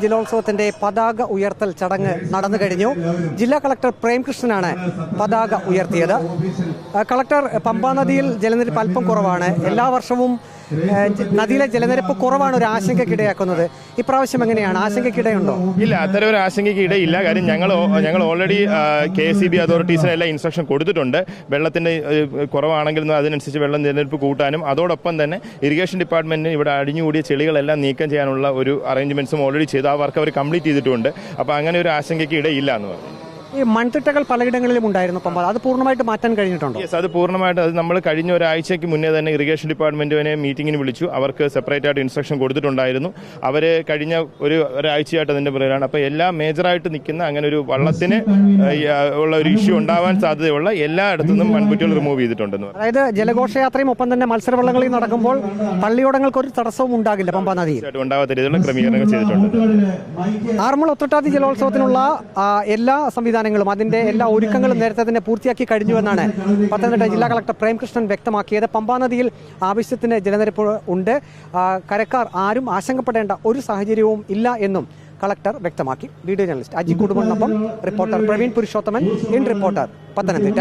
ജലോത്സവത്തിന്റെ പതാക ഉയർത്തൽ ചടങ്ങ് നടന്നു കഴിഞ്ഞു. ജില്ലാ കളക്ടർ പ്രേംകൃഷ്ണനാണ് പതാക ഉയർത്തിയത്. കളക്ടർ, പമ്പാ നദിയിൽ ജലനിരപ്പ് അല്പം കുറവാണ്. എല്ലാ വർഷവും നദിയിലെ ജലനിരപ്പ് കുറവാണ് ഒരു ആശങ്കയ്ക്കിടയാക്കുന്നത്. ഇപ്രാവശ്യം എങ്ങനെയാണ്? ആശങ്കയ്ക്കിടയുണ്ടോ? ഇല്ല, അത്തരം ഒരു ആശങ്കയ്ക്ക് ഇടയില്ല. കാര്യം ഞങ്ങൾ ഓൾറെഡി KSEB അതോറിറ്റീസിനെല്ലാം ഇൻസ്ട്രക്ഷൻ കൊടുത്തിട്ടുണ്ട്. വെള്ളത്തിന്റെ കുറവാണെങ്കിൽ അതിനനുസരിച്ച് വെള്ളം ജലനിരപ്പ് കൂട്ടാനും അതോടൊപ്പം തന്നെ ഇറിഗേഷൻ ഡിപ്പാർട്ട്മെന്റിന് ഇവിടെ അടിഞ്ഞുകൂടിയ ചെളികളെല്ലാം നീക്കം ചെയ്യാനുള്ള ഒരു അറേഞ്ച്മെന്റ്സും ഓൾറെഡി ചെയ്ത് ആ വർക്ക് അവർ കംപ്ലീറ്റ് ചെയ്തിട്ടുണ്ട്. അപ്പോൾ അങ്ങനെ ഒരു ആശങ്കയ്ക്ക് ഇടയില്ല എന്ന് പറഞ്ഞു. ഈ മൺതിട്ടകൾ പലയിടങ്ങളിലും ഉണ്ടായിരുന്നു പമ്പ, അത് പൂർണ്ണമായിട്ട് മാറ്റാൻ കഴിഞ്ഞിട്ടുണ്ടോ? യെസ്, അത് പൂർണ്ണമായിട്ട് നമ്മൾ കഴിഞ്ഞ ഒരാഴ്ചയ്ക്ക് മുന്നേ തന്നെ ഇറിഗേഷൻ ഡിപ്പാർട്ട്മെന്റിനെ മീറ്റിംഗിന് വിളിച്ചു. അവർക്ക് സെപ്പറേറ്റ് ആയിട്ട് ഇൻസ്ട്രക്ഷൻ കൊടുത്തിട്ടുണ്ടായിരുന്നു. അവർ കഴിഞ്ഞ ഒരാഴ്ചയായിട്ട് അതിന്റെ പുറകിലാണ്. അപ്പോൾ എല്ലാ മേജറായിട്ട് നിൽക്കുന്ന അങ്ങനെ ഒരു വള്ളത്തിന് ഉള്ള ഒരു ഇഷ്യൂ ഉണ്ടാവാൻ സാധ്യതയുള്ള എല്ലായിടത്തുനിന്നും മൺകുറ്റികൾ റിമൂവ് ചെയ്തിട്ടുണ്ടെന്ന്. അതായത് ജലഘോഷയാത്രയും ഒപ്പം തന്നെ മത്സരവള്ളങ്ങളിൽ നടക്കുമ്പോൾ പള്ളിയോടങ്ങൾക്ക് ഒരു തടസ്സവും ഉണ്ടാകില്ല പമ്പാ നദിയിൽ. ഉണ്ടാവാത്ത രീതിയിലുള്ള ക്രമീകരണങ്ങൾ ചെയ്തിട്ടുണ്ട്. ആറന്മുള ഒറ്റട്ടാതി ജലോത്സവത്തിനുള്ള എല്ലാ സംവിധാനങ്ങളും അതിന്റെ എല്ലാ ഒരുക്കങ്ങളും നേരത്തെ തന്നെ പൂർത്തിയാക്കി കഴിഞ്ഞുവെന്നാണ് പത്തനംതിട്ട ജില്ലാ കളക്ടർ പ്രേംകൃഷ്ണൻ വ്യക്തമാക്കിയത്. പമ്പാ നദിയിൽ ആവശ്യത്തിന് ജലനിരപ്പ് ഉണ്ട്. കരക്കാർ ആരും ആശങ്കപ്പെടേണ്ട ഒരു സാഹചര്യവും ഇല്ല എന്നും കളക്ടർ വ്യക്തമാക്കി. വീഡിയോ ജേർണലിസ്റ്റ് അജി കുടുംബനൊപ്പം reporter Praveen Purushothaman, in reporter, Pathanamthitta.